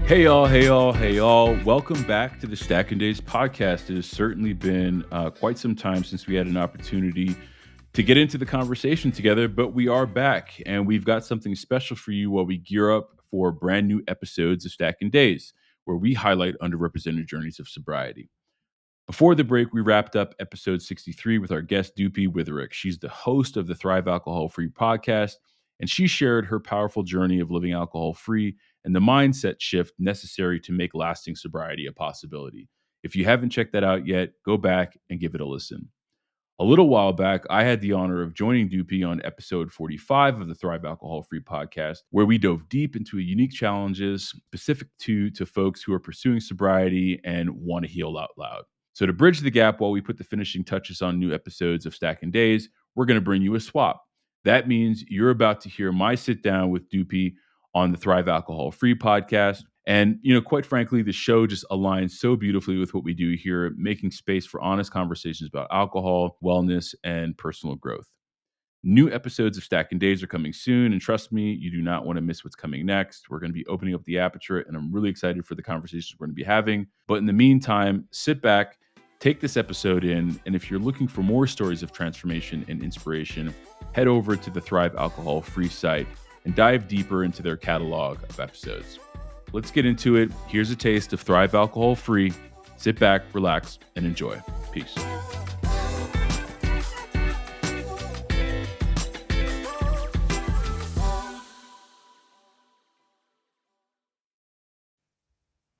Hey y'all, hey y'all, hey y'all. Welcome back to the Stacking Days podcast. It has certainly been quite some time since we had an opportunity to get into the conversation together, but we are back and we've got something special for you while we gear up for brand new episodes of Stacking Days, where we highlight underrepresented journeys of sobriety. Before the break, we wrapped up episode 63 with our guest, Dupe Witherick. She's the host of the Thrive Alcohol Free podcast, and she shared her powerful journey of living alcohol free and the mindset shift necessary to make lasting sobriety a possibility. If you haven't checked that out yet, go back and give it a listen. A little while back, I had the honor of joining Dupe on episode 45 of the Thrive Alcohol Free podcast, where we dove deep into unique challenges specific to folks who are pursuing sobriety and want to heal out loud. So to bridge the gap while we put the finishing touches on new episodes of Stacking Days, we're going to bring you a swap. That means you're about to hear my sit down with Dupe on the Thrive Alcohol Free podcast. And, quite frankly, the show just aligns so beautifully with what we do here, making space for honest conversations about alcohol, wellness, and personal growth. New episodes of Stacking Days are coming soon, and trust me, you do not want to miss what's coming next. We're going to be opening up the aperture, and I'm really excited for the conversations we're going to be having. But in the meantime, sit back, take this episode in, and if you're looking for more stories of transformation and inspiration, head over to the Thrive Alcohol Free site and dive deeper into their catalog of episodes. Let's get into it. Here's a taste of Thrive Alcohol Free. Sit back, relax, and enjoy. Peace.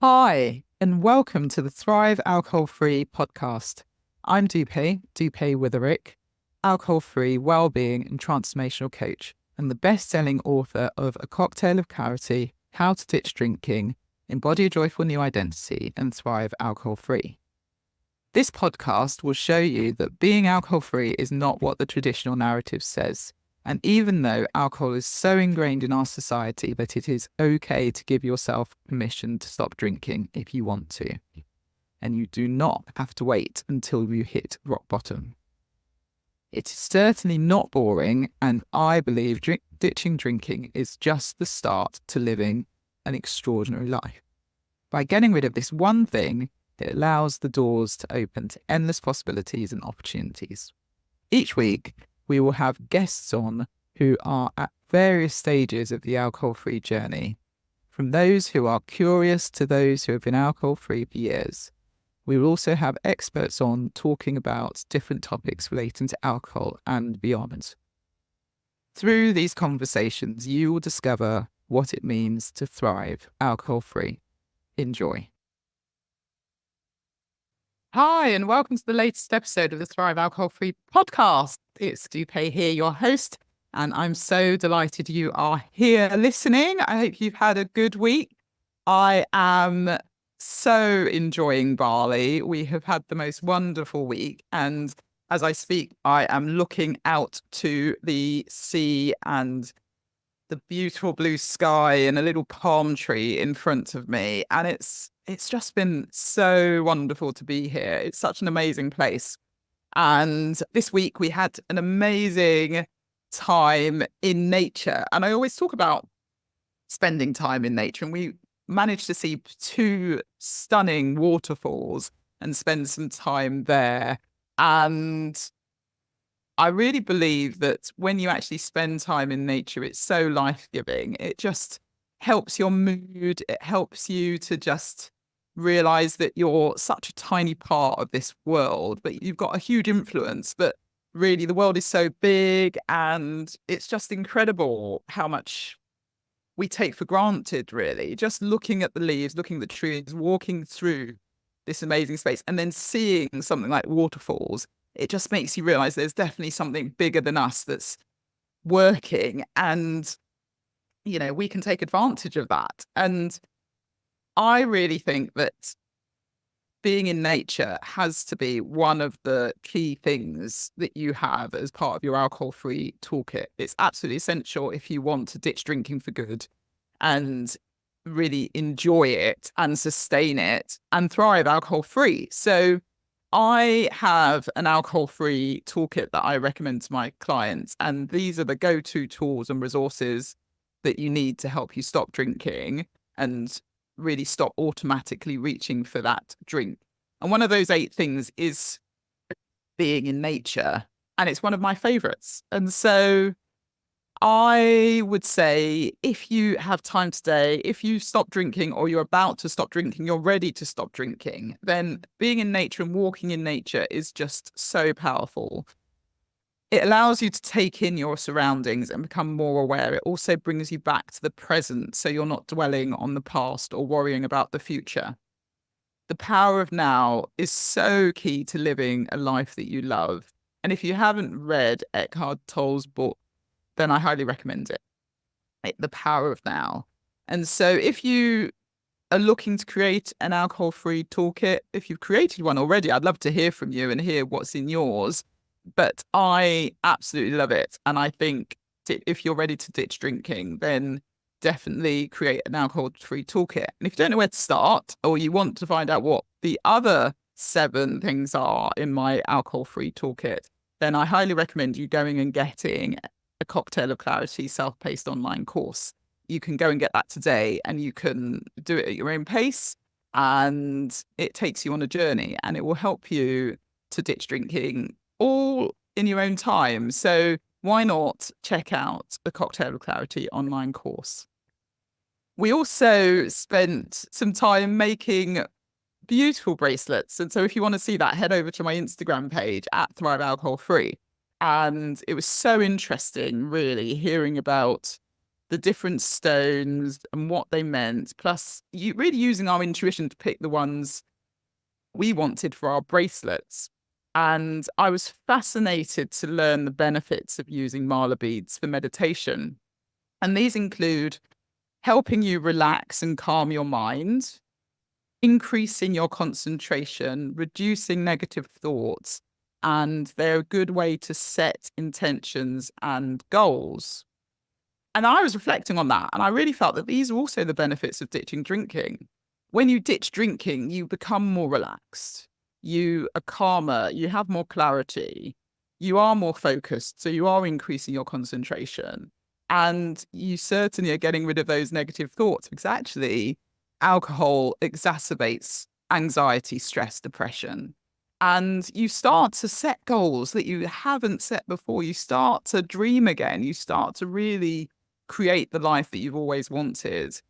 Hi, and welcome to the Thrive Alcohol Free podcast. I'm Dupe Witherick, alcohol-free well-being and transformational coach, and the best-selling author of A Cocktail of Clarity, How to Ditch Drinking, Embody a Joyful New Identity, and Thrive Alcohol-Free. This podcast will show you that being alcohol-free is not what the traditional narrative says. And even though alcohol is so ingrained in our society that it is okay to give yourself permission to stop drinking if you want to, and you do not have to wait until you hit rock bottom. It is certainly not boring, and I believe ditching drinking is just the start to living an extraordinary life. By getting rid of this one thing, it allows the doors to open to endless possibilities and opportunities. Each week, we will have guests on who are at various stages of the alcohol-free journey, from those who are curious to those who have been alcohol-free for years. We will also have experts on talking about different topics relating to alcohol and beyond. Through these conversations, you will discover what it means to thrive alcohol-free. Enjoy. Hi, and welcome to the latest episode of the Thrive Alcohol Free podcast. It's Dupe here, your host, and I'm so delighted you are here listening. I hope you've had a good week. I am so enjoying Bali. We have had the most wonderful week, and as I speak, I am looking out to the sea and the beautiful blue sky and a little palm tree in front of me, and it's just been so wonderful to be here. It's such an amazing place. And this week we had an amazing time in nature. And I always talk about spending time in nature. And we managed to see 2 stunning waterfalls and spend some time there. And I really believe that when you actually spend time in nature, it's so life-giving. It just helps your mood. It helps you to just realize that you're such a tiny part of this world, but you've got a huge influence. But really, the world is so big, and it's just incredible how much we take for granted, really. Just looking at the leaves, looking at the trees, walking through this amazing space, and then seeing something like waterfalls, it just makes you realize there's definitely something bigger than us that's working, and, we can take advantage of that. And I really think that being in nature has to be one of the key things that you have as part of your alcohol-free toolkit. It's absolutely essential if you want to ditch drinking for good and really enjoy it and sustain it and thrive alcohol-free. So I have an alcohol-free toolkit that I recommend to my clients, and these are the go-to tools and resources that you need to help you stop drinking and really stop automatically reaching for that drink. And one of those 8 things is being in nature. And it's one of my favorites. And so I would say if you have time today, if you stop drinking or you're about to stop drinking, you're ready to stop drinking, then being in nature and walking in nature is just so powerful. It allows you to take in your surroundings and become more aware. It also brings you back to the present, so you're not dwelling on the past or worrying about the future. The power of now is so key to living a life that you love. And if you haven't read Eckhart Tolle's book, then I highly recommend it. The Power of Now. And so if you are looking to create an alcohol-free toolkit, if you've created one already, I'd love to hear from you and hear what's in yours. But I absolutely love it. And I think if you're ready to ditch drinking, then definitely create an alcohol-free toolkit. And if you don't know where to start, or you want to find out what the other 7 things are in my alcohol-free toolkit, then I highly recommend you going and getting a Cocktail of Clarity self-paced online course. You can go and get that today, and you can do it at your own pace, and it takes you on a journey, and it will help you to ditch drinking all in your own time. So why not check out the Cocktail of Clarity online course? We also spent some time making beautiful bracelets. And so if you want to see that, head over to my Instagram page at Thrive Alcohol Free. And it was so interesting, really, hearing about the different stones and what they meant, plus really using our intuition to pick the ones we wanted for our bracelets. And I was fascinated to learn the benefits of using mala beads for meditation. And these include helping you relax and calm your mind, increasing your concentration, reducing negative thoughts, and they're a good way to set intentions and goals. And I was reflecting on that, and I really felt that these are also the benefits of ditching drinking. When you ditch drinking, you become more relaxed, you are calmer, you have more clarity, you are more focused, so you are increasing your concentration, and you certainly are getting rid of those negative thoughts, because actually alcohol exacerbates anxiety, stress, depression. And you start to set goals that you haven't set before. You start to dream again. You start to really create the life that you've always wanted.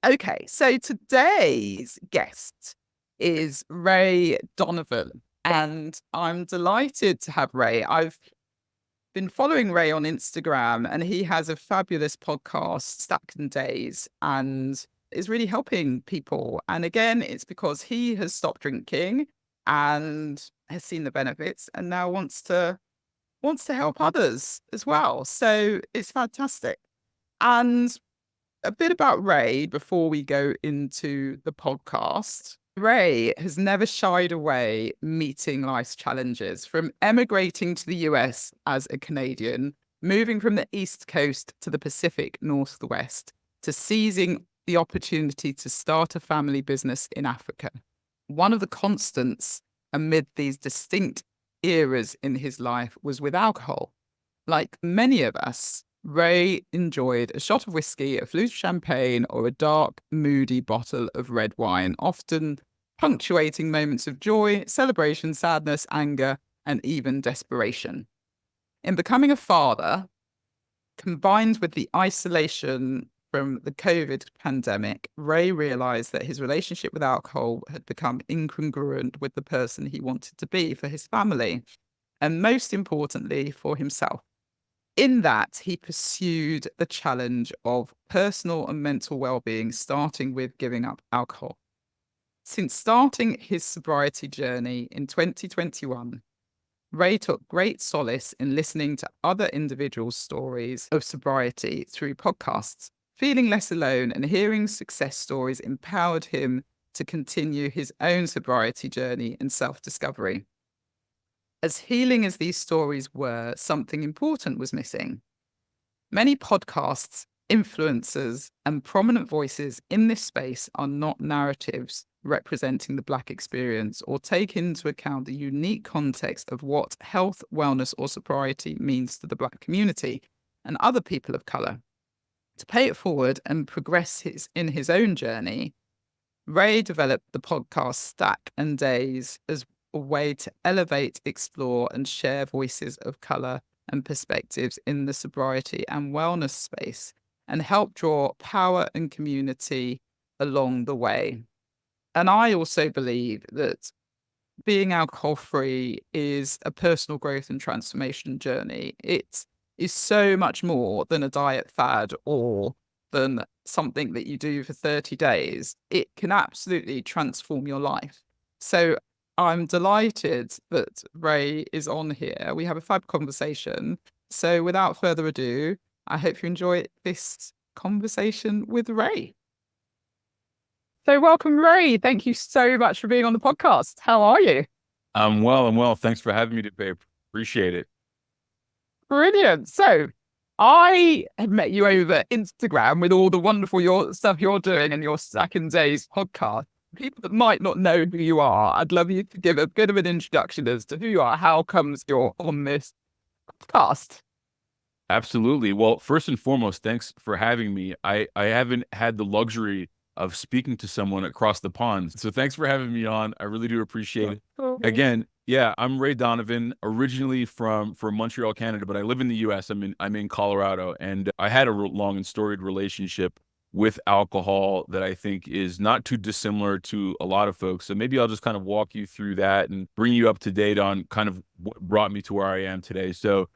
Okay, so today's guest is Ray Donovan, and I'm delighted to have Ray. I've been following Ray on Instagram, and he has a fabulous podcast, Stacking Days, and is really helping people. And again, it's because he has stopped drinking and has seen the benefits, and now wants to help others as well. So it's fantastic. And a bit about Ray before we go into the podcast. Ray has never shied away meeting life's challenges, from emigrating to the US as a Canadian, moving from the East Coast to the Pacific Northwest, to seizing the opportunity to start a family business in Africa. One of the constants amid these distinct eras in his life was with alcohol. Like many of us, Ray enjoyed a shot of whiskey, a flute of champagne, or a dark, moody bottle of red wine, often punctuating moments of joy, celebration, sadness, anger, and even desperation. In becoming a father, combined with the isolation from the COVID pandemic, Ray realized that his relationship with alcohol had become incongruent with the person he wanted to be for his family, and most importantly, for himself. In that, he pursued the challenge of personal and mental well-being, starting with giving up alcohol. Since starting his sobriety journey in 2021, Ray took great solace in listening to other individuals' stories of sobriety through podcasts. Feeling less alone and hearing success stories empowered him to continue his own sobriety journey and self-discovery. As healing as these stories were, something important was missing. Many podcasts, influencers, and prominent voices in this space are not narratives representing the Black experience or take into account the unique context of what health, wellness, or sobriety means to the Black community and other people of colour. To pay it forward and progress in his own journey, Ray developed the podcast Stack and Days as a way to elevate, explore, and share voices of colour and perspectives in the sobriety and wellness space, and help draw power and community along the way. And I also believe that being alcohol free is a personal growth and transformation journey. It is so much more than a diet fad or than something that you do for 30 days. It can absolutely transform your life. So I'm delighted that Ray is on here. We have a fab conversation. So without further ado, I hope you enjoy this conversation with Ray. So welcome, Ray. Thank you so much for being on the podcast. How are you? I'm well. Thanks for having me today. Appreciate it. Brilliant. So I have met you over Instagram with all the wonderful stuff you're doing in your Stack and Days podcast. People that might not know who you are, I'd love you to give a bit of an introduction as to who you are. How comes you're on this podcast? Absolutely. Well, first and foremost, thanks for having me. I haven't had the luxury of speaking to someone across the pond. So thanks for having me on. I really do appreciate it. Again, yeah, I'm Ray Donovan, originally from Montreal, Canada, but I live in the US. I'm in Colorado, and I had a long and storied relationship with alcohol that I think is not too dissimilar to a lot of folks. So maybe I'll just kind of walk you through that and bring you up to date on kind of what brought me to where I am today. So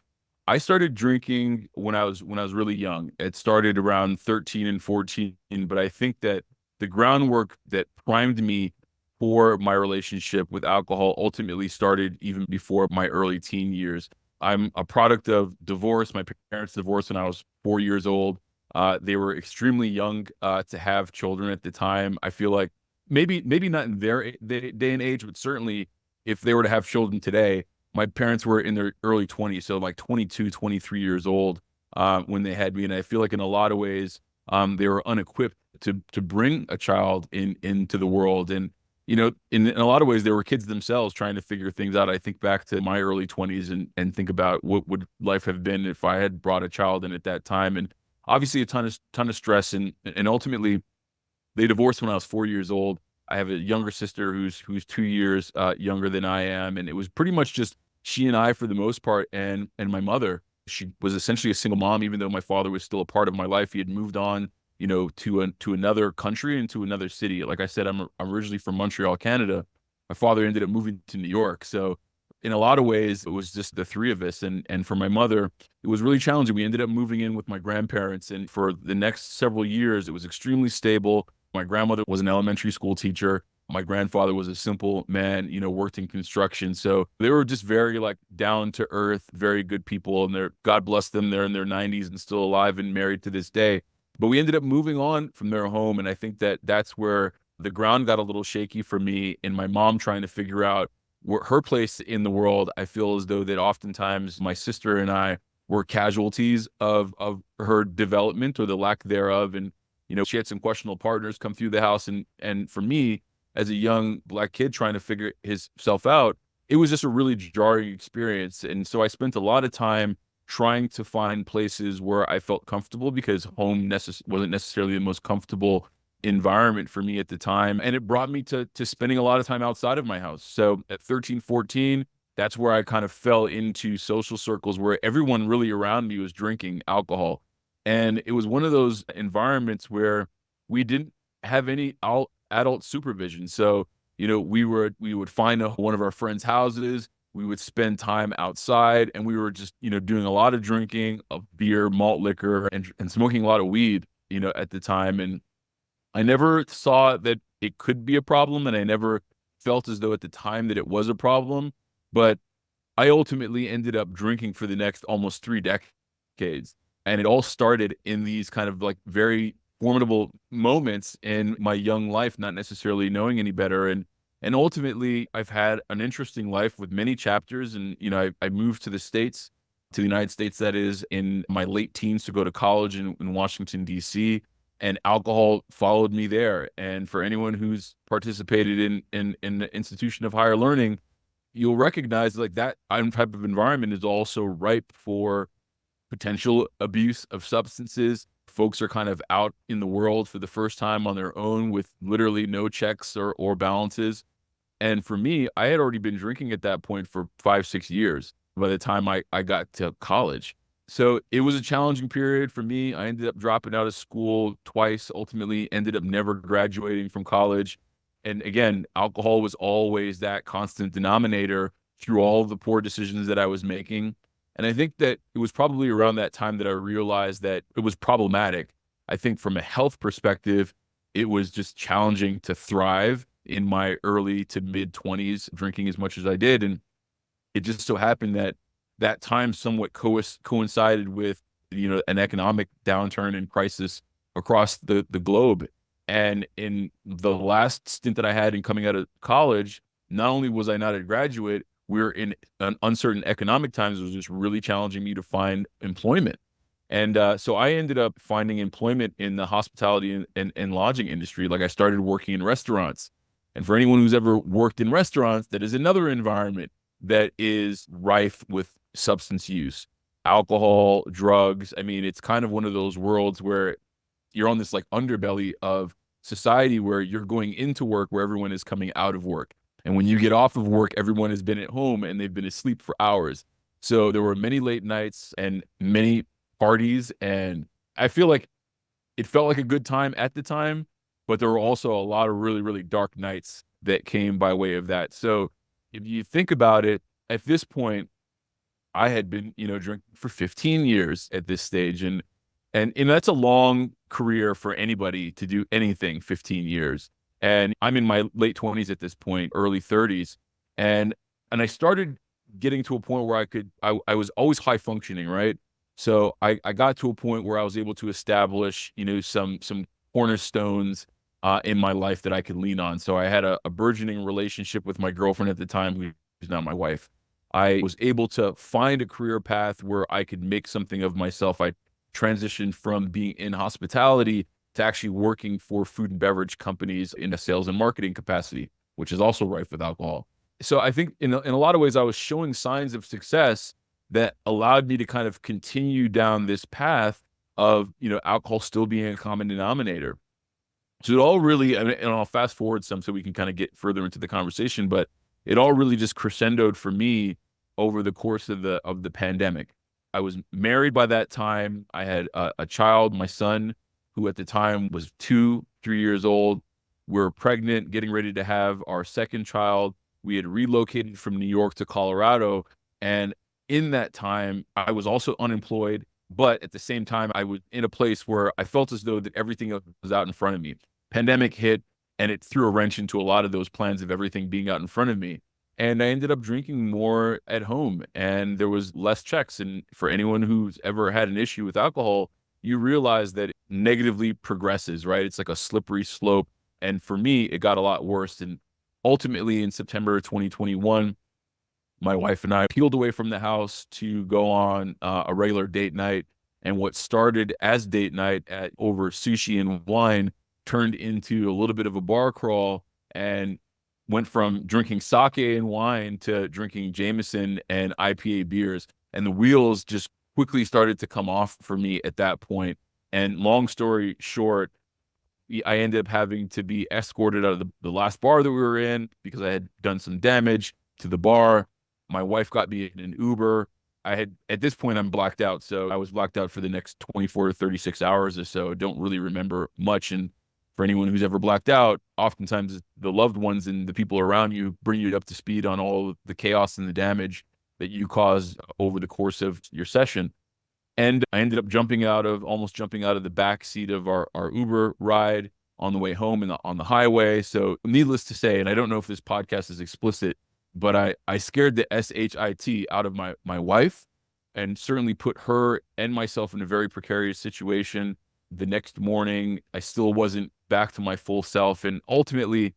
I started drinking when I was really young. It started around 13 and 14, but I think that the groundwork that primed me for my relationship with alcohol ultimately started even before my early teen years. I'm a product of divorce. My parents divorced when I was 4 years old. They were extremely young to have children at the time. I feel like maybe not in their day and age, but certainly if they were to have children today, my parents were in their early 20s, so like 22, 23 years old when they had me. And I feel like in a lot of ways, they were unequipped to bring a child into the world. And, you know, in a lot of ways, they were kids themselves trying to figure things out. I think back to my early 20s and think about what would life have been if I had brought a child in at that time. And obviously a ton of stress. And ultimately, they divorced when I was 4 years old. I have a younger sister who's 2 years younger than I am. And it was pretty much just she and I for the most part, and my mother. She was essentially a single mom, even though my father was still a part of my life. He had moved on, you know, to another country and to another city. Like I said, I'm originally from Montreal, Canada. My father ended up moving to New York. So in a lot of ways, it was just the three of us. And for my mother, it was really challenging. We ended up moving in with my grandparents. And for the next several years, it was extremely stable. My grandmother was an elementary school teacher. My grandfather was a simple man, you know, worked in construction. So they were just very like down to earth, very good people. And God bless them, they're in their 90s and still alive and married to this day. But we ended up moving on from their home. And I think that that's where the ground got a little shaky for me and my mom trying to figure out her place in the world. I feel as though that oftentimes my sister and I were casualties of her development or the lack thereof. And, you know, she had some questionable partners come through the house. And for me, as a young Black kid trying to figure himself out, it was just a really jarring experience. And so I spent a lot of time trying to find places where I felt comfortable, because home wasn't necessarily the most comfortable environment for me at the time. And it brought me to spending a lot of time outside of my house. So at 13, 14, that's where I kind of fell into social circles where everyone really around me was drinking alcohol. And it was one of those environments where we didn't have any adult supervision. So, you know, we would find one of our friends' houses, we would spend time outside, and we were just, you know, doing a lot of drinking of beer, malt liquor, and smoking a lot of weed, you know, at the time. And I never saw that it could be a problem, and I never felt as though at the time that it was a problem. But I ultimately ended up drinking for the next almost 3 decades. And it all started in these kind of like very formidable moments in my young life, not necessarily knowing any better. And ultimately, I've had an interesting life with many chapters. And, you know, I moved to the United States, that is, in my late teens to go to college in Washington, D.C., and alcohol followed me there. And for anyone who's participated in the institution of higher learning, you'll recognize like that type of environment is also ripe for potential abuse of substances, folks are kind of out in the world for the first time on their own with literally no checks or balances. And for me, I had already been drinking at that point for 5, 6 years by the time I got to college. So it was a challenging period for me. I ended up dropping out of school twice, ultimately ended up never graduating from college. And again, alcohol was always that constant denominator through all of the poor decisions that I was making. And I think that it was probably around that time that I realized that it was problematic. I think from a health perspective, it was just challenging to thrive in my early to mid 20s, drinking as much as I did. And it just so happened that that time somewhat coincided with, an economic downturn and crisis across the globe. And in the last stint that I had in coming out of college, not only was I not a graduate, we were in an uncertain economic times. It was just really challenging me to find employment. And so I ended up finding employment in the hospitality and lodging industry. Like I started working in restaurants. And for anyone who's ever worked in restaurants, that is another environment that is rife with substance use, alcohol, drugs. I mean, it's kind of one of those worlds where you're on this like underbelly of society where you're going into work where everyone is coming out of work. And when you get off of work, everyone has been at home and they've been asleep for hours. So there were many late nights and many parties. And I feel like it felt like a good time at the time, but there were also a lot of really, really dark nights that came by way of that. So if you think about it, at this point, I had been, drinking for 15 years at this stage. And that's a long career for anybody to do anything, 15 years. And I'm in my late 20s at this point, early 30s. And I started getting to a point where I was always high functioning, right? So I got to a point where I was able to establish, some cornerstones in my life that I could lean on. So I had a burgeoning relationship with my girlfriend at the time, who's now my wife. I was able to find a career path where I could make something of myself. I transitioned from being in hospitality to actually working for food and beverage companies in a sales and marketing capacity, which is also rife with alcohol. So I think in a lot of ways, I was showing signs of success that allowed me to kind of continue down this path of, alcohol still being a common denominator. So it all really, and I'll fast forward some so we can kind of get further into the conversation, but it all really just crescendoed for me over the course of the pandemic. I was married by that time. I had a child, my son, who at the time was 2, 3 years old. We were pregnant, getting ready to have our second child. We had relocated from New York to Colorado. And in that time, I was also unemployed. But at the same time, I was in a place where I felt as though that everything else was out in front of me. Pandemic hit, and it threw a wrench into a lot of those plans of everything being out in front of me. And I ended up drinking more at home, and there was less checks. And for anyone who's ever had an issue with alcohol, you realize that it negatively progresses, right? It's like a slippery slope. And for me, it got a lot worse. And ultimately, in September of 2021, my wife and I peeled away from the house to go on a regular date night. And what started as date night over sushi and wine turned into a little bit of a bar crawl, and went from drinking sake and wine to drinking Jameson and IPA beers. And the wheels just quickly started to come off for me at that point. And long story short, I ended up having to be escorted out of the last bar that we were in because I had done some damage to the bar. My wife got me an Uber. At this point, I'm blacked out. So I was blacked out for the next 24 to 36 hours or so. I don't really remember much. And for anyone who's ever blacked out, oftentimes the loved ones and the people around you bring you up to speed on all the chaos and the damage that you caused over the course of your session. And I ended up almost jumping out of the back seat of our Uber ride on the way home and on the highway. So needless to say, and I don't know if this podcast is explicit, but I scared the SHIT out of my wife, and certainly put her and myself in a very precarious situation. The next morning, I still wasn't back to my full self. And ultimately,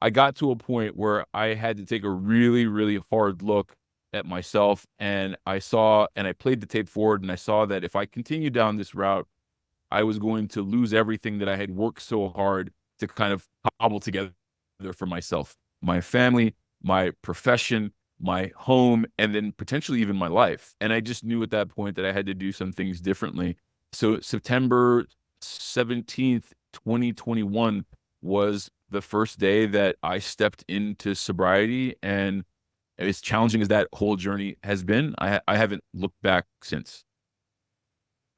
I got to a point where I had to take a really, really hard look at myself. And I played the tape forward, and I saw that if I continued down this route, I was going to lose everything that I had worked so hard to kind of cobble together for myself, my family, my profession, my home, and then potentially even my life. And I just knew at that point that I had to do some things differently. So September 17th, 2021 was the first day that I stepped into sobriety. And as challenging as that whole journey has been, I haven't looked back since.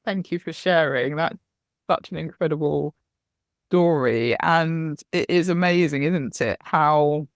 Thank you for sharing. That's such an incredible story. And it is amazing, isn't it? How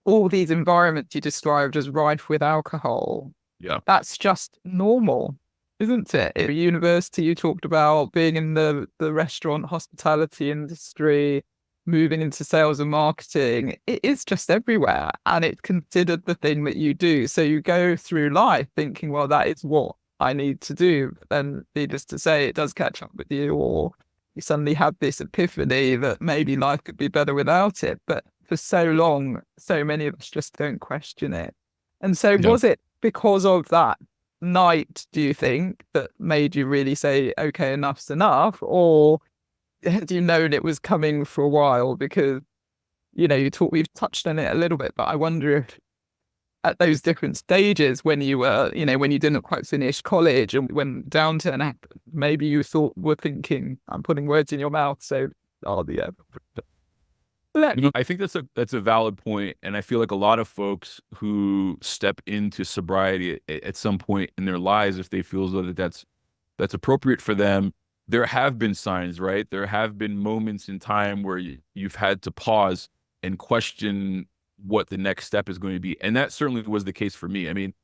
all these environments you described as rife with alcohol, Yeah. that's just normal, isn't it? At university, you talked about being in the restaurant hospitality industry, moving into sales and marketing. It is just everywhere, and it's considered the thing that you do. So you go through life thinking, well, that is what I need to do. But then, needless to say, it does catch up with you, or you suddenly have this epiphany that maybe life could be better without it. But for so long, so many of us just don't question it. And so Yeah. was it because of that night, do you think, that made you really say, okay, enough's enough? Or had you known it was coming for a while? Because, we've touched on it a little bit, but I wonder if at those different stages when you were, when you didn't quite finish college and when downturn happened, maybe you were thinking, I'm putting words in your mouth, so, oh, yeah. I think that's a valid point, and I feel like a lot of folks who step into sobriety at some point in their lives, if they feel as though that's appropriate for them, there have been signs, right? There have been moments in time where you've had to pause and question what the next step is going to be, and that certainly was the case for me. I mean,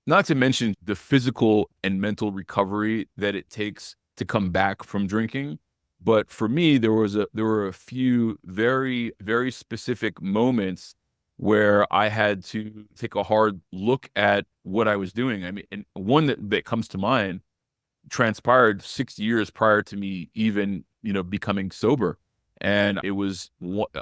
not to mention the physical and mental recovery that it takes to come back from drinking. But for me, there were a few very, very specific moments where I had to take a hard look at what I was doing. I mean, and one that comes to mind transpired 6 years prior to me even, becoming sober. And it was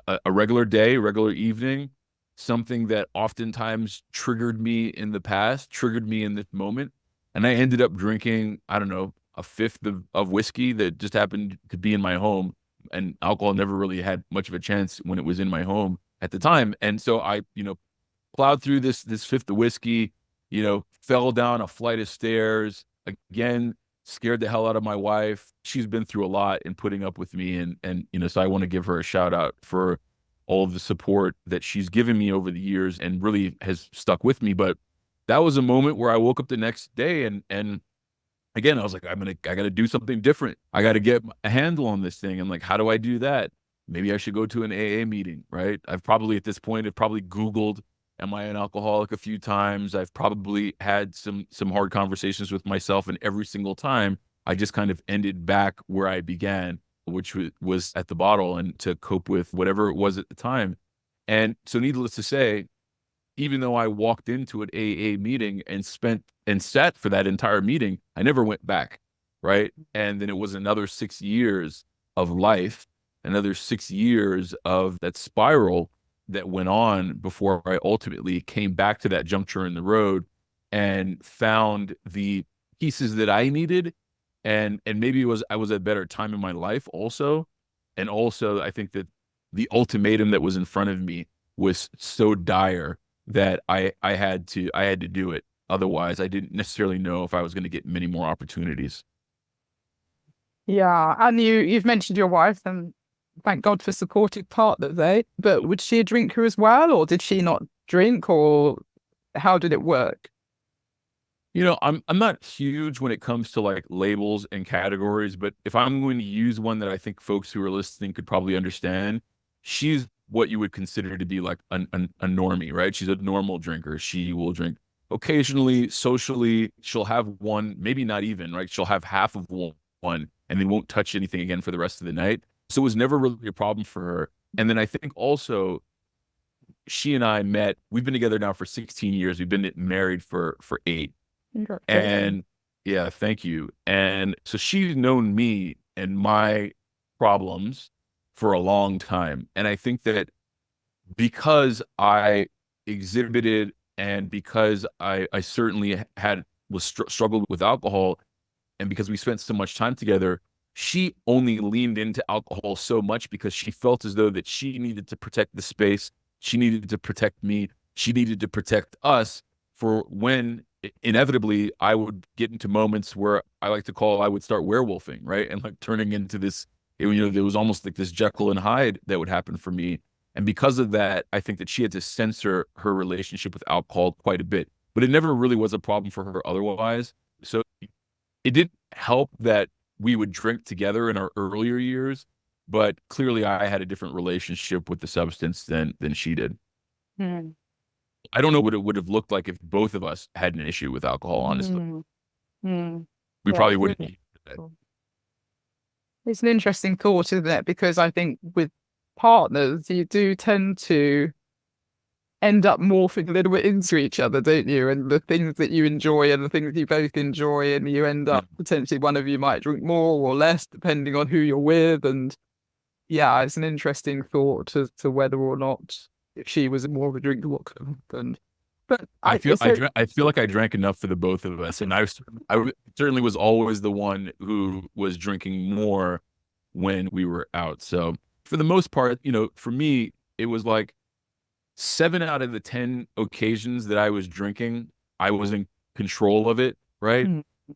a regular day, regular evening, something that oftentimes triggered me in the past, triggered me in this moment. And I ended up drinking, I don't know, a fifth of whiskey that just happened to be in my home. And alcohol never really had much of a chance when it was in my home at the time. And so I, plowed through this fifth of whiskey, fell down a flight of stairs, again, scared the hell out of my wife. She's been through a lot in putting up with me. And so I want to give her a shout out for all of the support that she's given me over the years and really has stuck with me. But that was a moment where I woke up the next day and again, I was like, I got to do something different. I got to get a handle on this thing. I'm like, how do I do that? Maybe I should go to an AA meeting, right? I've probably at this point have probably Googled, am I an alcoholic a few times? I've probably had some hard conversations with myself, and every single time I just kind of ended back where I began, which was at the bottle and to cope with whatever it was at the time. And so needless to say, even though I walked into an AA meeting and sat for that entire meeting, I never went back, right? And then it was another 6 years of life, another 6 years of that spiral that went on before I ultimately came back to that juncture in the road and found the pieces that I needed. And maybe I was at a better time in my life also. And also I think that the ultimatum that was in front of me was so dire that I had to do it. Otherwise, I didn't necessarily know if I was going to get many more opportunities. Yeah, and you've mentioned your wife, and thank God for supportive partners, eh? But was she a drinker as well, or did she not drink, or how did it work? I'm not huge when it comes to like labels and categories, but if I'm going to use one that I think folks who are listening could probably understand, she's what you would consider to be like a normie, right? She's a normal drinker. She will drink occasionally, socially. She'll have one, maybe not even, right? She'll have half of one and then won't touch anything again for the rest of the night. So it was never really a problem for her. And then I think also she and I met, we've been together now for 16 years. We've been married for 8. And yeah, thank you. And so she's known me and my problems for a long time. And I think that because I exhibited and because I certainly struggled with alcohol, and because we spent so much time together, she only leaned into alcohol so much because she felt as though that she needed to protect the space. She needed to protect me. She needed to protect us for when inevitably I would get into moments where I would start werewolfing, right? And like turning into this, there was almost like this Jekyll and Hyde that would happen for me. And because of that, I think that she had to censor her relationship with alcohol quite a bit, but it never really was a problem for her otherwise. So it didn't help that we would drink together in our earlier years, but clearly I had a different relationship with the substance than she did. Mm. I don't know what it would have looked like if both of us had an issue with alcohol, honestly. We Yeah, probably it's wouldn't really be that. cool. It's an interesting thought, isn't it? Because I think with partners, you do tend to end up morphing a little bit into each other, don't you? And the things that you enjoy and the things you both enjoy, and you end up potentially one of you might drink more or less depending on who you're with. And yeah, it's an interesting thought as to whether or not if she was more of a drinker, what could have happened. But I feel like I drank enough for the both of us, and I certainly was always the one who was drinking more when we were out. So for the most part, for me, it was like 7 out of the 10 occasions that I was drinking, I was in control of it, right?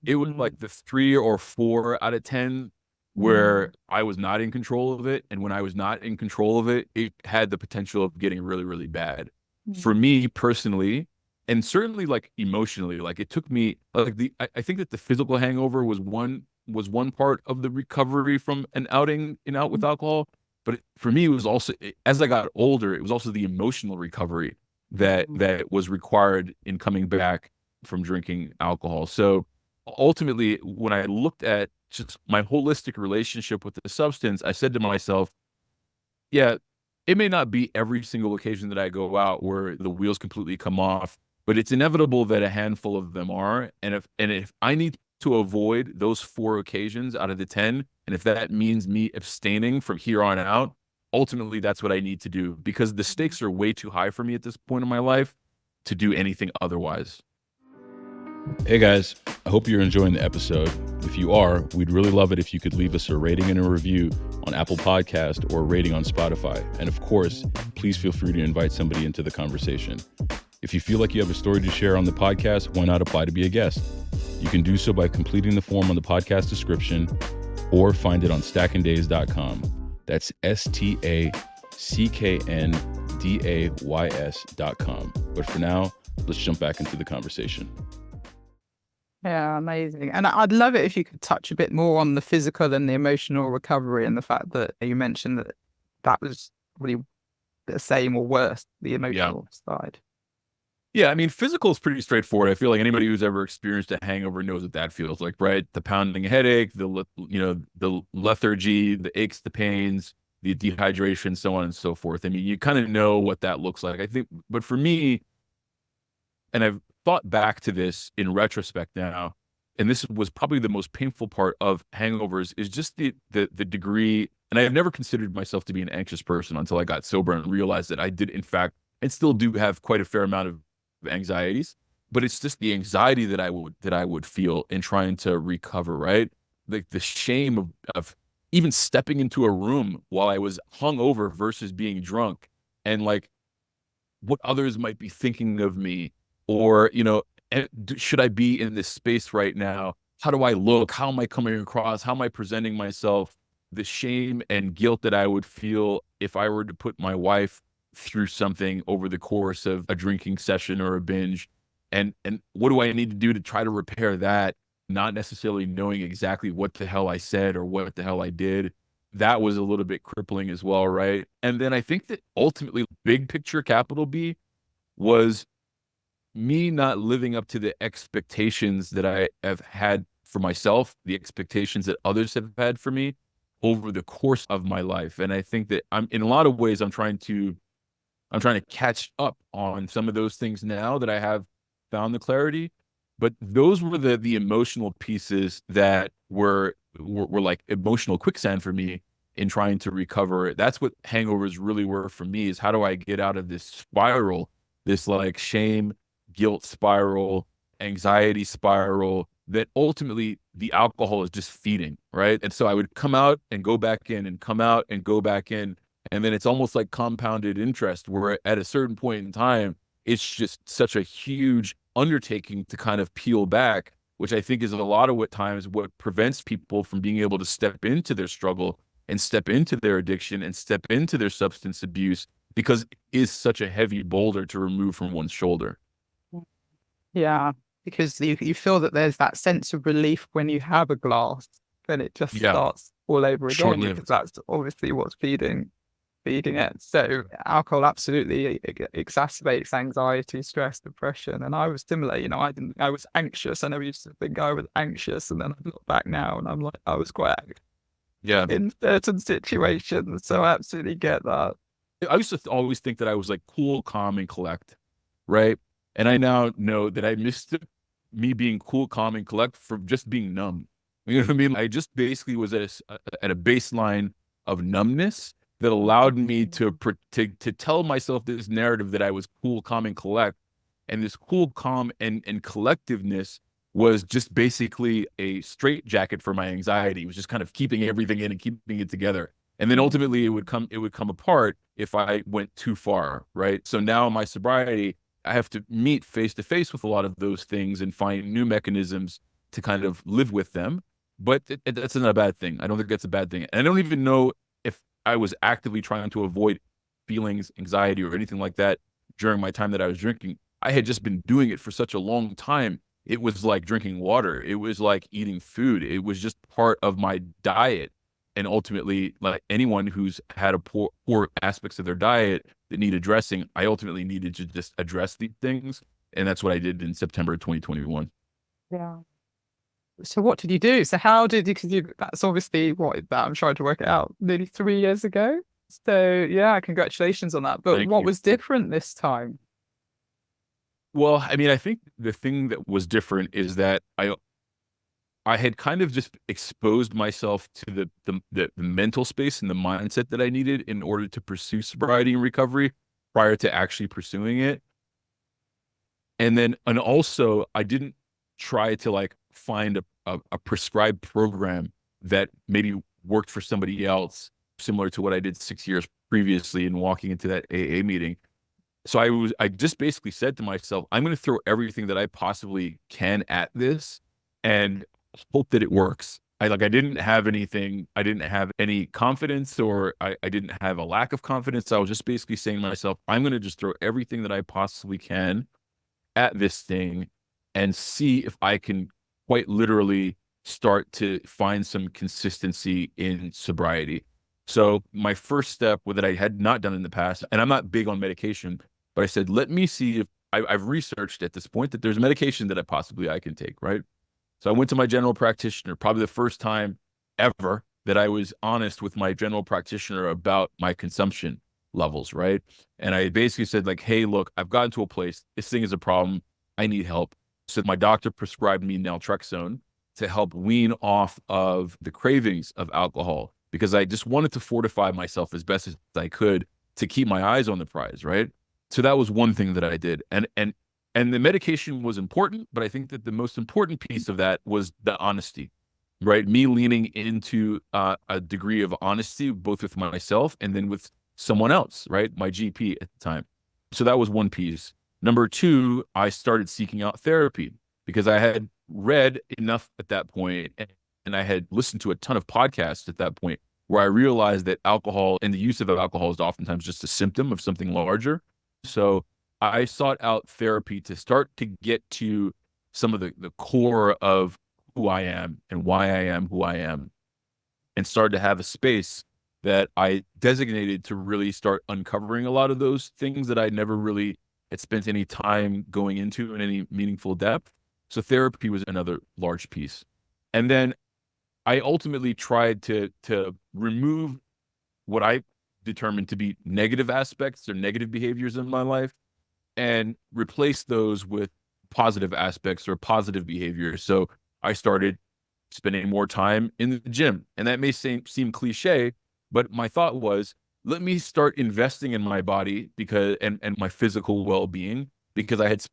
It was like the 3 or 4 out of 10 where I was not in control of it. And when I was not in control of it, it had the potential of getting really, really bad. For me personally, and certainly like emotionally, like it took me like I think that the physical hangover was one part of the recovery from an outing out with alcohol. But for me, it was also, as I got older, it was also the emotional recovery that was required in coming back from drinking alcohol. So ultimately, when I looked at just my holistic relationship with the substance, I said to myself, yeah, it may not be every single occasion that I go out where the wheels completely come off, but it's inevitable that a handful of them are. And if I need to avoid those 4 occasions out of the 10, and if that means me abstaining from here on out, ultimately that's what I need to do, because the stakes are way too high for me at this point in my life to do anything otherwise. Hey guys, I hope you're enjoying the episode. If you are, we'd really love it if you could leave us a rating and a review on Apple Podcast or a rating on Spotify. And of course, please feel free to invite somebody into the conversation. If you feel like you have a story to share on the podcast, why not apply to be a guest? You can do so by completing the form on the podcast description or find it on stackanddays.com. That's stacknday's.com. But for now, let's jump back into the conversation. Yeah, amazing. And I'd love it if you could touch a bit more on the physical and the emotional recovery, and the fact that you mentioned that was really the same or worse, the emotional side. Yeah, I mean, physical is pretty straightforward. I feel like anybody who's ever experienced a hangover knows what that feels like, right? The pounding headache, the lethargy, the aches, the pains, the dehydration, so on and so forth. I mean, you kind of know what that looks like, I think. But for me, and I've thought back to this in retrospect now, and this was probably the most painful part of hangovers, is just the degree. And I have never considered myself to be an anxious person until I got sober and realized that I did, in fact, and still do have quite a fair amount of anxieties. But it's just the anxiety that I would feel in trying to recover, right? Like the shame of even stepping into a room while I was hungover versus being drunk, and like what others might be thinking of me, or should I be in this space right now? How do I look? How am I coming across? How am I presenting myself? The shame and guilt that I would feel if I were to put my wife through something over the course of a drinking session or a binge, and what do I need to do to try to repair that, not necessarily knowing exactly what the hell I said or what the hell I did. That was a little bit crippling as well, right? And then I think that ultimately, big picture, capital B, was me not living up to the expectations that I have had for myself, the expectations that others have had for me over the course of my life. And I think that in a lot of ways, I'm trying to catch up on some of those things now that I have found the clarity. But those were the emotional pieces that were like emotional quicksand for me in trying to recover. That's what hangovers really were for me, is how do I get out of this spiral, this like shame, guilt spiral, anxiety spiral that ultimately the alcohol is just feeding, right? And so I would come out and go back in and come out and go back in. And then it's almost like compounded interest, where at a certain point in time, it's just such a huge undertaking to kind of peel back, which I think is a lot of what prevents people from being able to step into their struggle and step into their addiction and step into their substance abuse, because it is such a heavy boulder to remove from one's shoulder. Yeah, because you feel that there's that sense of relief when you have a glass, then it just Yeah, starts all over again, short-lived. because that's obviously what's feeding it. So alcohol absolutely exacerbates anxiety, stress, depression. And I was similar, I was anxious. I never used to think I was anxious. And then I look back now and I'm like, I was quite Yeah. in certain situations. So I absolutely get that. I used to always think that I was like cool, calm, and collect, right? And I now know that I missed me being cool, calm, and collect from just being numb. You know what I mean? I just basically was at a baseline of numbness that allowed me to tell myself this narrative that I was cool, calm, and collect. And this cool, calm, and collectiveness was just basically a straitjacket for my anxiety. It was just kind of keeping everything in and keeping it together. And then ultimately it would come apart if I went too far, right? So now my sobriety, I have to meet face to face with a lot of those things and find new mechanisms to kind of live with them. But that's not a bad thing. I don't think that's a bad thing. And I don't even know if I was actively trying to avoid feelings, anxiety, or anything like that during my time that I was drinking. I had just been doing it for such a long time. It was like drinking water. It was like eating food. It was just part of my diet. And ultimately, like anyone who's had a poor aspects of their diet that need addressing, I ultimately needed to just address these things. And that's what I did in September of 2021. Yeah. So what did you do? So how did you, because that's obviously I'm trying to work it out, nearly 3 years ago. So yeah, congratulations on that. But Thank what you. was different this time? Well, I mean, I think the thing that was different is that I had kind of just exposed myself to the mental space and the mindset that I needed in order to pursue sobriety and recovery prior to actually pursuing it. And also I didn't try to like find a prescribed program that maybe worked for somebody else, similar to what I did 6 years previously in walking into that AA meeting. So I just basically said to myself, I'm going to throw everything that I possibly can at this and hope that it works. I didn't have anything. I didn't have any confidence, or I didn't have a lack of confidence. I was just basically saying to myself, I'm going to just throw everything that I possibly can at this thing and see if I can quite literally start to find some consistency in sobriety. So my first step that I had not done in the past, and I'm not big on medication, but I said, let me see if I've researched at this point that there's medication that I can take, right? So I went to my general practitioner, probably the first time ever that I was honest with my general practitioner about my consumption levels, right? And I basically said like, hey, look, I've gotten to a place, this thing is a problem, I need help. So my doctor prescribed me naltrexone to help wean off of the cravings of alcohol, because I just wanted to fortify myself as best as I could to keep my eyes on the prize, right? So that was one thing that I did. And the medication was important, but I think that the most important piece of that was the honesty, right? Me leaning into a degree of honesty, both with myself and then with someone else, right? My GP at the time. So that was one piece. Number two, I started seeking out therapy because I had read enough at that point, and I had listened to a ton of podcasts at that point, where I realized that alcohol and the use of alcohol is oftentimes just a symptom of something larger. So I sought out therapy to start to get to some of the core of who I am and why I am who I am, and started to have a space that I designated to really start uncovering a lot of those things that I never really had spent any time going into in any meaningful depth. So therapy was another large piece. And then I ultimately tried to remove what I determined to be negative aspects or negative behaviors in my life and replace those with positive aspects or positive behaviors. So I started spending more time in the gym. And that may seem cliche, but my thought was, let me start investing in my body and my physical well-being, because I had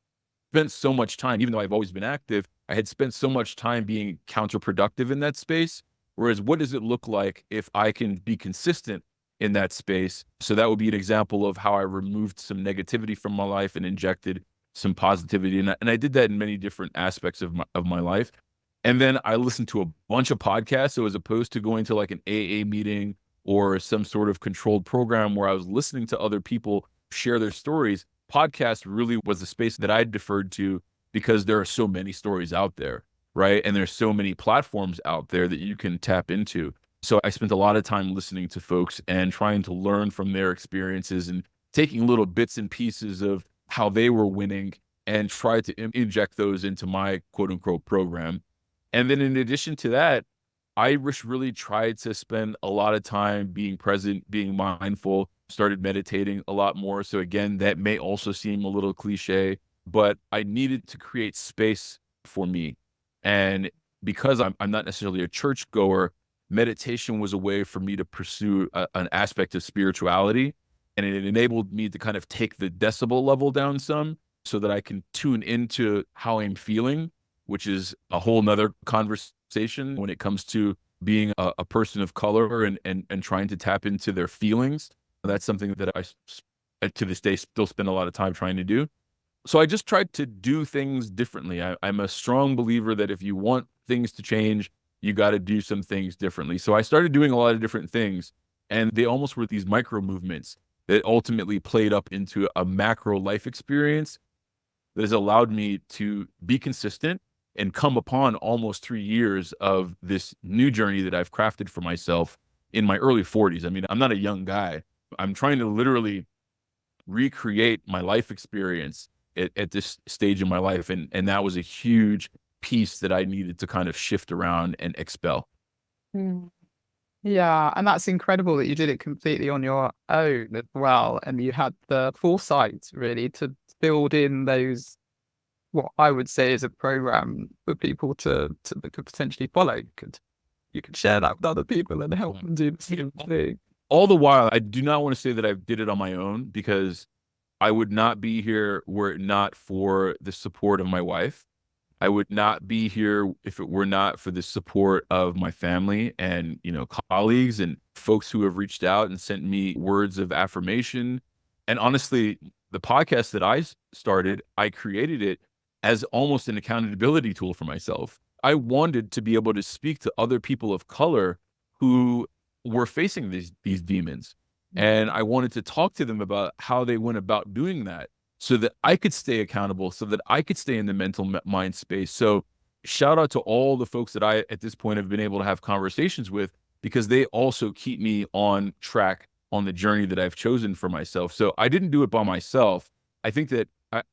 spent so much time, even though I've always been active, I had spent so much time being counterproductive in that space. Whereas what does it look like if I can be consistent in that space? So that would be an example of how I removed some negativity from my life and injected some positivity. And I did that in many different aspects of my life. And then I listened to a bunch of podcasts. So as opposed to going to like an AA meeting or some sort of controlled program where I was listening to other people share their stories, podcast really was the space that I deferred to because there are so many stories out there, right? And there's so many platforms out there that you can tap into. So I spent a lot of time listening to folks and trying to learn from their experiences and taking little bits and pieces of how they were winning and try to inject those into my quote unquote program. And then in addition to that, I just really tried to spend a lot of time being present, being mindful, started meditating a lot more. So again, that may also seem a little cliche, but I needed to create space for me. And because I'm not necessarily a church goer, meditation was a way for me to pursue an aspect of spirituality. And it enabled me to kind of take the decibel level down some so that I can tune into how I'm feeling, which is a whole nother conversation when it comes to being a person of color and trying to tap into their feelings. That's something that I, to this day, still spend a lot of time trying to do. So I just tried to do things differently. I'm a strong believer that if you want things to change, you got to do some things differently. So I started doing a lot of different things, and they almost were these micro movements that ultimately played up into a macro life experience that has allowed me to be consistent and come upon almost 3 years of this new journey that I've crafted for myself in my early 40s. I mean, I'm not a young guy. I'm trying to literally recreate my life experience at this stage in my life. And that was a huge piece that I needed to kind of shift around and expel. Mm. Yeah, and that's incredible that you did it completely on your own as well, and you had the foresight really to build in those, what I would say is a program for people to that could potentially follow. You could share that with other people and help them do the same thing. All the while, I do not want to say that I did it on my own, because I would not be here were it not for the support of my wife. I would not be here if it were not for the support of my family and, colleagues and folks who have reached out and sent me words of affirmation. And honestly, the podcast that I started, I created it as almost an accountability tool for myself. I wanted to be able to speak to other people of color who were facing these demons. And I wanted to talk to them about how they went about doing that so that I could stay accountable, so that I could stay in the mental mind space. So shout out to all the folks that I, at this point, have been able to have conversations with, because they also keep me on track on the journey that I've chosen for myself. So I didn't do it by myself. I think that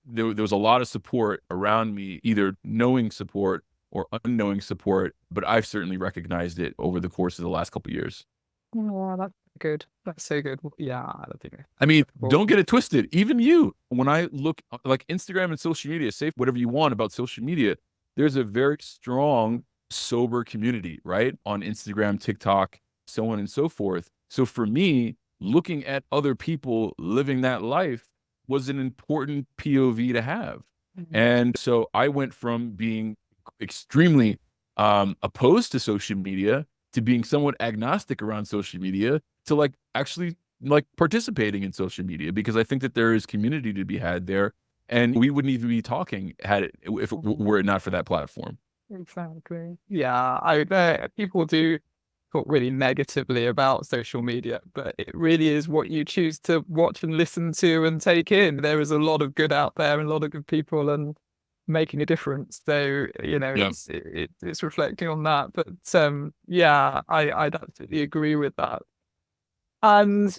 there was a lot of support around me, either knowing support or unknowing support, but I've certainly recognized it over the course of the last couple of years. Oh, that's good. That's so good. Yeah, I think. I mean, don't get it twisted. Even you, when I look like Instagram and social media, say whatever you want about social media, there's a very strong, sober community, right? On Instagram, TikTok, so on and so forth. So for me, looking at other people living that life was an important POV to have. Mm-hmm. And so I went from being extremely opposed to social media to being somewhat agnostic around social media to like actually like participating in social media, because I think that there is community to be had there, and we wouldn't even be talking had it if it were it not for that platform. Exactly. Yeah, I know people do talk really negatively about social media, but it really is what you choose to watch and listen to and take in. There is a lot of good out there and a lot of good people and making a difference. So, it's reflecting on that. But yeah, I'd absolutely agree with that. And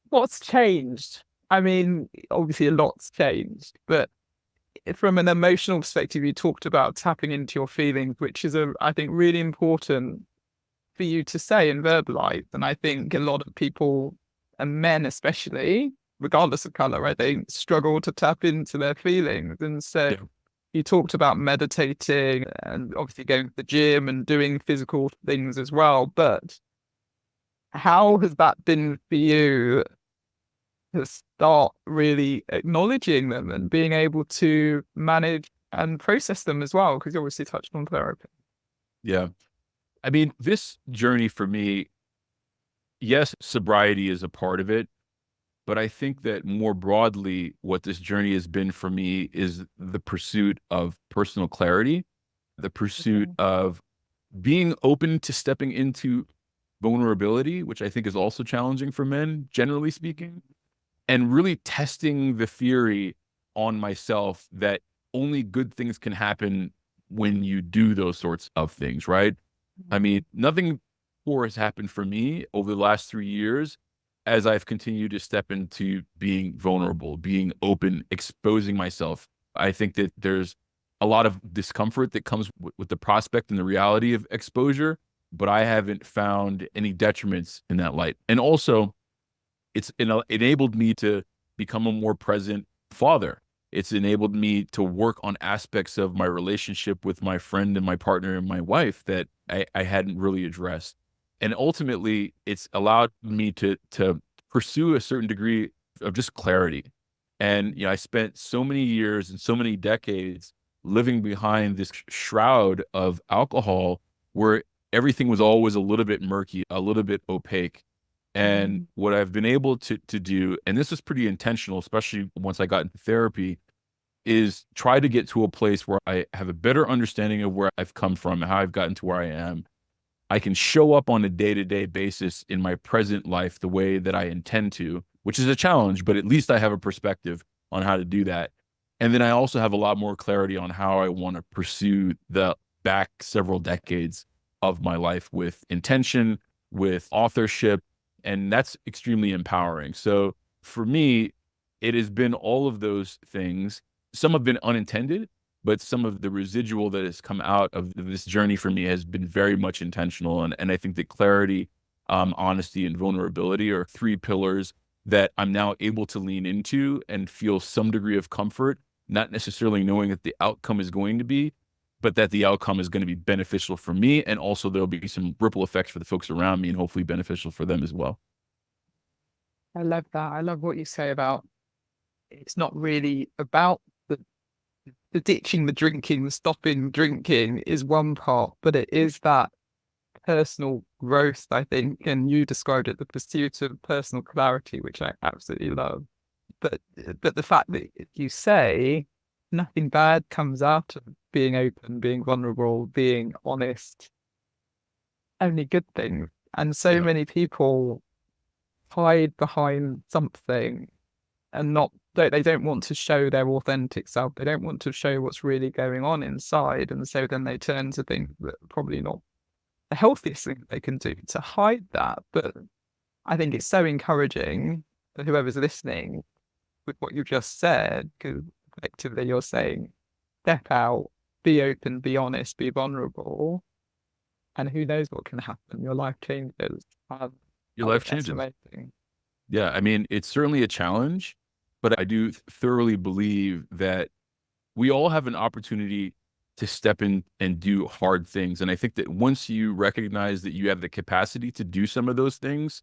what's changed? I mean, obviously a lot's changed, but from an emotional perspective, you talked about tapping into your feelings, which is I think really important for you to say and verbalize. And I think a lot of people, and men especially, regardless of color, right, they struggle to tap into their feelings. And so you talked about meditating and obviously going to the gym and doing physical things as well. But how has that been for you to start really acknowledging them and being able to manage and process them as well? Because you obviously touched on therapy. Yeah. I mean, this journey for me, yes, sobriety is a part of it, But I think that more broadly, what this journey has been for me is the pursuit of personal clarity, the pursuit of being open to stepping into vulnerability, which I think is also challenging for men, generally speaking, and really testing the theory on myself that only good things can happen when you do those sorts of things, right? I mean, nothing poor has happened for me over the last 3 years as I've continued to step into being vulnerable, being open, exposing myself. I think that there's a lot of discomfort that comes with the prospect and the reality of exposure, but I haven't found any detriments in that light. And also, it's enabled me to become a more present father. It's enabled me to work on aspects of my relationship with my friend and my partner and my wife that I hadn't really addressed. And ultimately, it's allowed me to pursue a certain degree of just clarity. And I spent so many years and so many decades living behind this shroud of alcohol where everything was always a little bit murky, a little bit opaque. And what I've been able to do, and this was pretty intentional, especially once I got into therapy, is try to get to a place where I have a better understanding of where I've come from and how I've gotten to where I am. I can show up on a day-to-day basis in my present life the way that I intend to, which is a challenge, but at least I have a perspective on how to do that. And then I also have a lot more clarity on how I want to pursue the back several decades of my life with intention, with authorship, and that's extremely empowering. So for me, it has been all of those things. Some have been unintended, but some of the residual that has come out of this journey for me has been very much intentional. And I think that clarity, honesty, and vulnerability are three pillars that I'm now able to lean into and feel some degree of comfort, not necessarily knowing that the outcome is going to be, but that the outcome is going to be beneficial for me. And also there'll be some ripple effects for the folks around me and hopefully beneficial for them as well. I love that. I love what you say about it's not really about the ditching the drinking, the stopping drinking is one part, but it is that personal growth, I think, and you described it, the pursuit of personal clarity, which I absolutely love. But the fact that you say nothing bad comes out of being open, being vulnerable, being honest, only good things. And so many people hide behind something and they don't want to show their authentic self. They don't want to show what's really going on inside. And so then they turn to things that are probably not the healthiest thing they can do to hide that. But I think it's so encouraging for whoever's listening with what you just said, because effectively you're saying, step out, be open, be honest, be vulnerable, and who knows what can happen. Your life changes. Your life changes. Amazing. Yeah, I mean, it's certainly a challenge, but I do thoroughly believe that we all have an opportunity to step in and do hard things. And I think that once you recognize that you have the capacity to do some of those things,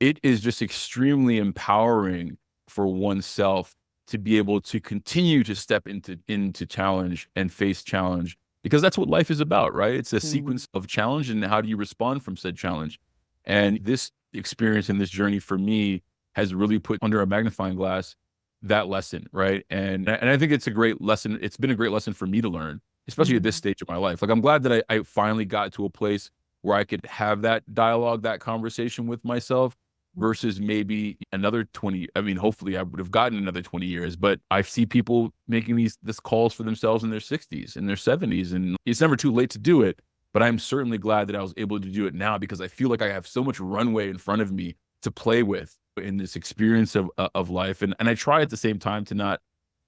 it is just extremely empowering for oneself to be able to continue to step into challenge and face challenge, because that's what life is about, right? It's a sequence of challenge, and how do you respond from said challenge? And this experience and this journey for me has really put under a magnifying glass that lesson, right? And I think it's a great lesson. It's been a great lesson for me to learn, especially at this stage of my life. Like, I'm glad that I finally got to a place where I could have that dialogue, that conversation with myself, versus maybe another 20. I mean, hopefully I would have gotten another 20 years, but I see people making this calls for themselves in their 60s and their 70s, and it's never too late to do it. But I'm certainly glad that I was able to do it now, because I feel like I have so much runway in front of me to play with in this experience of life. And I try at the same time to not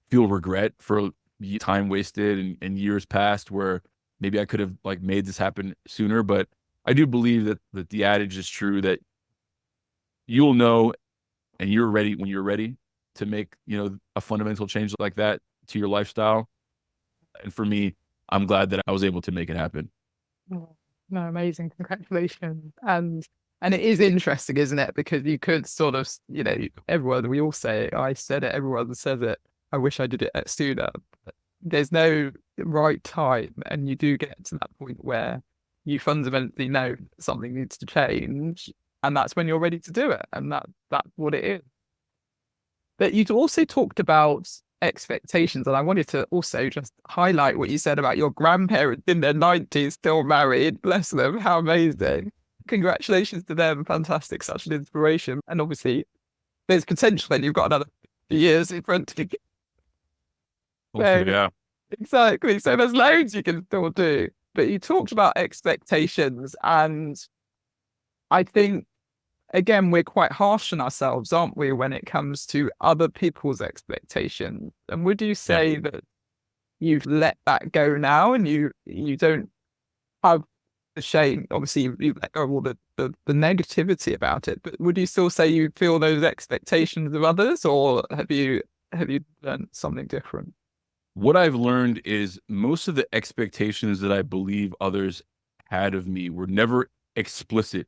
feel regret for time wasted and years past where maybe I could have like made this happen sooner. But I do believe that the adage is true, that you'll know and you're ready when you're ready to make, a fundamental change like that to your lifestyle. And for me, I'm glad that I was able to make it happen. No, amazing. Congratulations. And it is interesting, isn't it? Because you could sort of, everyone, we all say it. I said it, everyone says it. I wish I did it sooner. But there's no right time. And you do get to that point where you fundamentally know something needs to change. And that's when you're ready to do it. And that's what it is. But you'd also talked about expectations, and I wanted to also just highlight what you said about your grandparents in their 90s still married. Bless them. How amazing. Congratulations to them. Fantastic. Such an inspiration. And obviously, there's potential and you've got another years in front of you. Hopefully, So, yeah. exactly. So there's loads you can still do. But you talked about expectations, and I think, again, we're quite harsh on ourselves, aren't we, when it comes to other people's expectations? And would you Yeah. say that you've let that go now and you don't have the shame? Obviously, you've let go of all the negativity about it, but would you still say you feel those expectations of others, or have you learned something different? What I've learned is most of the expectations that I believe others had of me were never explicit.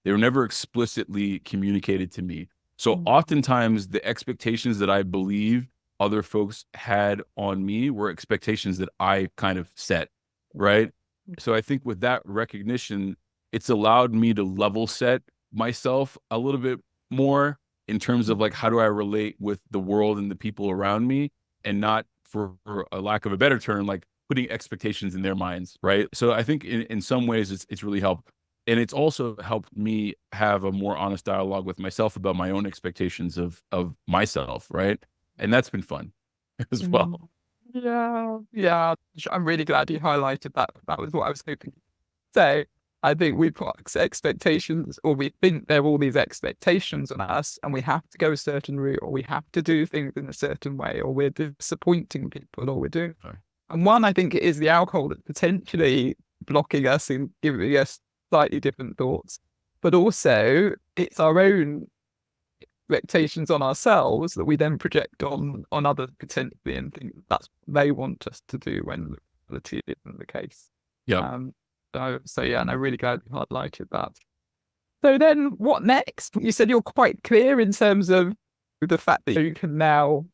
They were never explicitly communicated to me. So oftentimes the expectations that I believe other folks had on me were expectations that I kind of set, right? So I think with that recognition, it's allowed me to level set myself a little bit more in terms of like, how do I relate with the world and the people around me, and not, for a lack of a better term, like putting expectations in their minds, right? So I think in some ways it's really helped. And it's also helped me have a more honest dialogue with myself about my own expectations of myself, right? And that's been fun as well. Yeah, yeah. I'm really glad you highlighted that. That was what I was hoping to say. I think we've got expectations, or we think there are all these expectations on us, and we have to go a certain route, or we have to do things in a certain way, or we're disappointing people, or we're doing. Sorry. And one, I think it is the alcohol that's potentially blocking us and giving us slightly different thoughts. But also, it's our own expectations on ourselves that we then project on others potentially, and think that's what they want us to do when the reality isn't the case. Yeah. So yeah, and I'm really glad you highlighted that. So then what next? You said you're quite clear in terms of the fact that you can now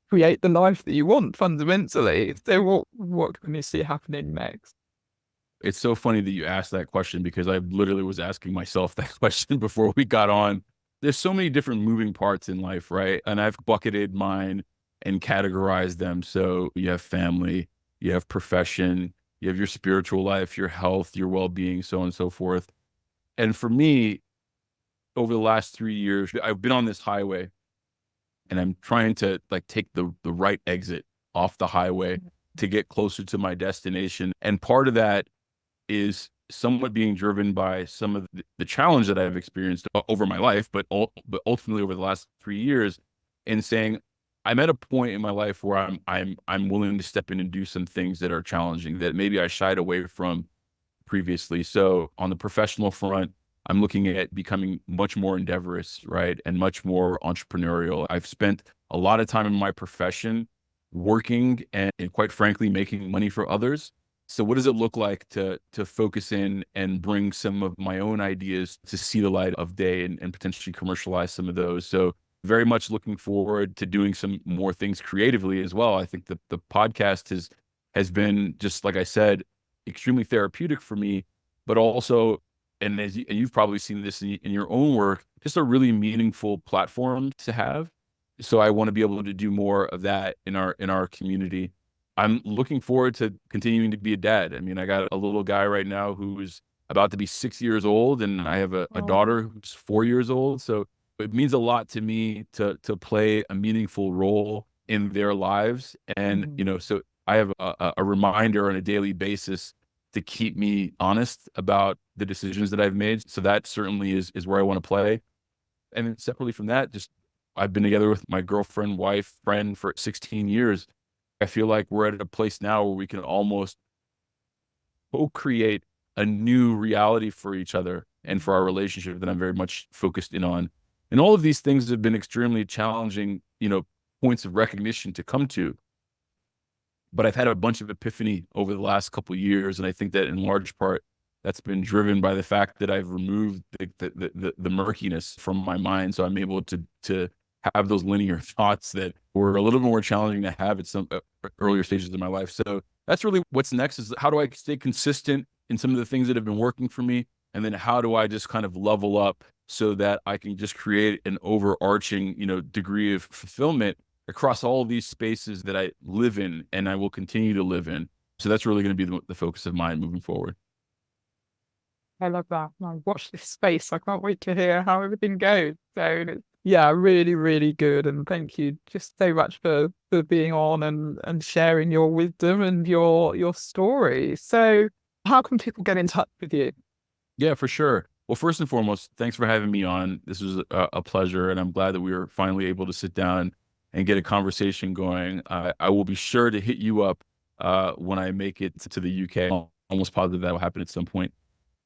create the life that you want fundamentally. So what can you see happening next? It's so funny that you asked that question, because I literally was asking myself that question before we got on. There's so many different moving parts in life, right? And I've bucketed mine and categorized them. So you have family, you have profession, you have your spiritual life, your health, your well-being, so on and so forth. And for me, over the last 3 years, I've been on this highway, and I'm trying to like take the right exit off the highway to get closer to my destination. And part of that is somewhat being driven by some of the challenge that I've experienced over my life, but ultimately over the last 3 years, and saying, I'm at a point in my life where I'm willing to step in and do some things that are challenging that maybe I shied away from previously. So on the professional front, I'm looking at becoming much more endeavorous, right? And much more entrepreneurial. I've spent a lot of time in my profession working and quite frankly, making money for others. So what does it look like to focus in and bring some of my own ideas to see the light of day, and potentially commercialize some of those? So very much looking forward to doing some more things creatively as well. I think the podcast has been, just like I said, extremely therapeutic for me, but also, and as you've probably seen this in your own work, just a really meaningful platform to have. So I want to be able to do more of that in our community. I'm looking forward to continuing to be a dad. I mean, I got a little guy right now who's about to be 6 years old, and I have a daughter who's 4 years old. So it means a lot to me to play a meaningful role in their lives. And, so I have a reminder on a daily basis to keep me honest about the decisions that I've made. So that certainly is where I want to play. And then separately from that, just I've been together with my girlfriend, wife, friend for 16 years. I feel like we're at a place now where we can almost co-create a new reality for each other and for our relationship that I'm very much focused in on. And all of these things have been extremely challenging, points of recognition to come to. But I've had a bunch of epiphany over the last couple of years. And I think that in large part, that's been driven by the fact that I've removed the murkiness from my mind. So I'm able to have those linear thoughts that were a little bit more challenging to have at some earlier stages of my life. So that's really what's next, is how do I stay consistent in some of the things that have been working for me? And then how do I just kind of level up so that I can just create an overarching, degree of fulfillment across all of these spaces that I live in and I will continue to live in. So that's really going to be the focus of mine moving forward. I love that. I watch this space. I can't wait to hear how everything goes. So yeah, really, really good. And thank you just so much for being on and sharing your wisdom and your story. So how can people get in touch with you? Yeah, for sure. Well, first and foremost, thanks for having me on. This was a pleasure, and I'm glad that we were finally able to sit down and get a conversation going. I will be sure to hit you up when I make it to the UK. I'm almost positive that will happen at some point.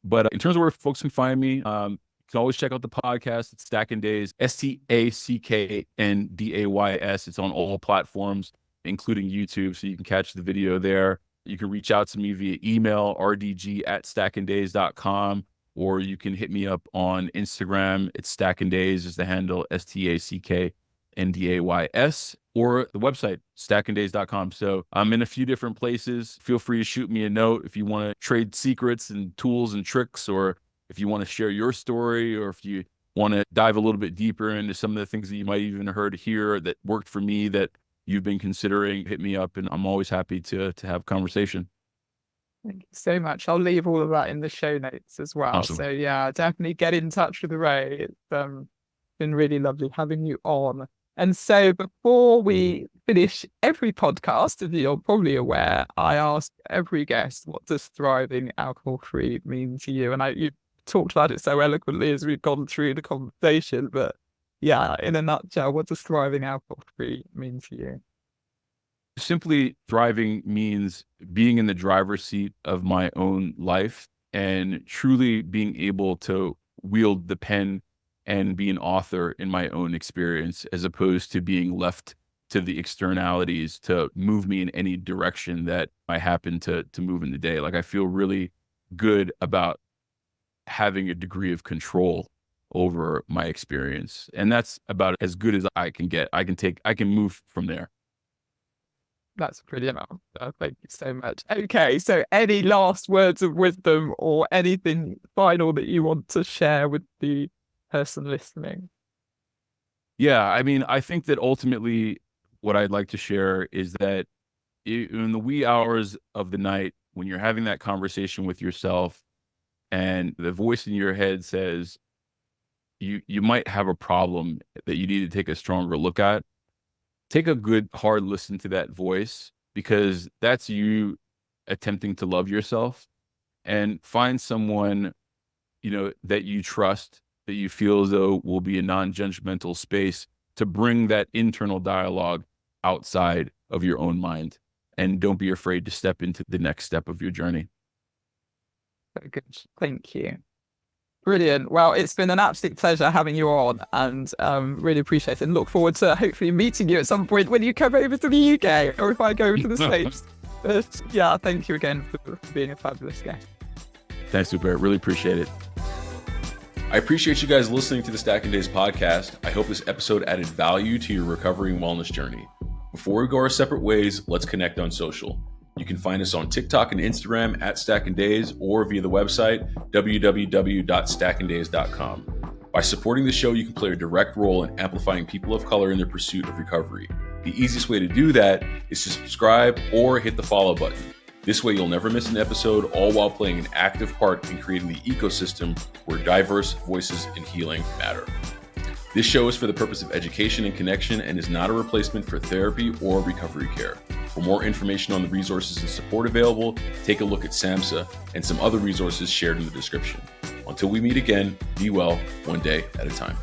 But in terms of where folks can find me, you can always check out the podcast. It's Stacking Days, STACKNDAYS. It's on all platforms, including YouTube, so you can catch the video there. You can reach out to me via email, rdg@stackingdays.com, or you can hit me up on Instagram. It's Stacking Days is the handle, STACKNDAYS, or the website, stackingdays.com. So I'm in a few different places. Feel free to shoot me a note if you want to trade secrets and tools and tricks, or if you want to share your story, or if you want to dive a little bit deeper into some of the things that you might even heard here that worked for me that you've been considering, hit me up, and I'm always happy to have a conversation. Thank you so much. I'll leave all of that in the show notes as well. Awesome. So yeah, definitely get in touch with Ray. It's been really lovely having you on. And so before we finish every podcast, as you're probably aware, I ask every guest, what does thriving alcohol-free mean to you? And you talked about it so eloquently as we've gone through the conversation, but yeah, in a nutshell, what does thriving alcohol-free mean to you? Simply, thriving means being in the driver's seat of my own life and truly being able to wield the pen and be an author in my own experience, as opposed to being left to the externalities to move me in any direction that I happen to move in the day. Like, I feel really good about having a degree of control over my experience. And that's about as good as I can get. I can move from there. That's brilliant. Thank you so much. Okay, so any last words of wisdom or anything final that you want to share with the person listening? Yeah, I mean, I think that ultimately what I'd like to share is that in the wee hours of the night, when you're having that conversation with yourself and the voice in your head says you might have a problem that you need to take a stronger look at, take a good hard listen to that voice, because that's you attempting to love yourself, and find someone, that you trust, that you feel as though will be a non-judgmental space to bring that internal dialogue outside of your own mind. And don't be afraid to step into the next step of your journey. Very good. Thank you. Brilliant. Well, it's been an absolute pleasure having you on, and really appreciate it, and look forward to hopefully meeting you at some point when you come over to the UK, or if I go to the States. But yeah, thank you again for being a fabulous guest. Thanks, Dupe. Really appreciate it. I appreciate you guys listening to the Stacking Days podcast. I hope this episode added value to your recovery and wellness journey. Before we go our separate ways, let's connect on social. You can find us on TikTok and Instagram at Stacking Days, or via the website www.stackingdays.com. By supporting the show, you can play a direct role in amplifying people of color in their pursuit of recovery. The easiest way to do that is to subscribe or hit the follow button. This way, you'll never miss an episode, all while playing an active part in creating the ecosystem where diverse voices and healing matter. This show is for the purpose of education and connection and is not a replacement for therapy or recovery care. For more information on the resources and support available, take a look at SAMHSA and some other resources shared in the description. Until we meet again, be well, one day at a time.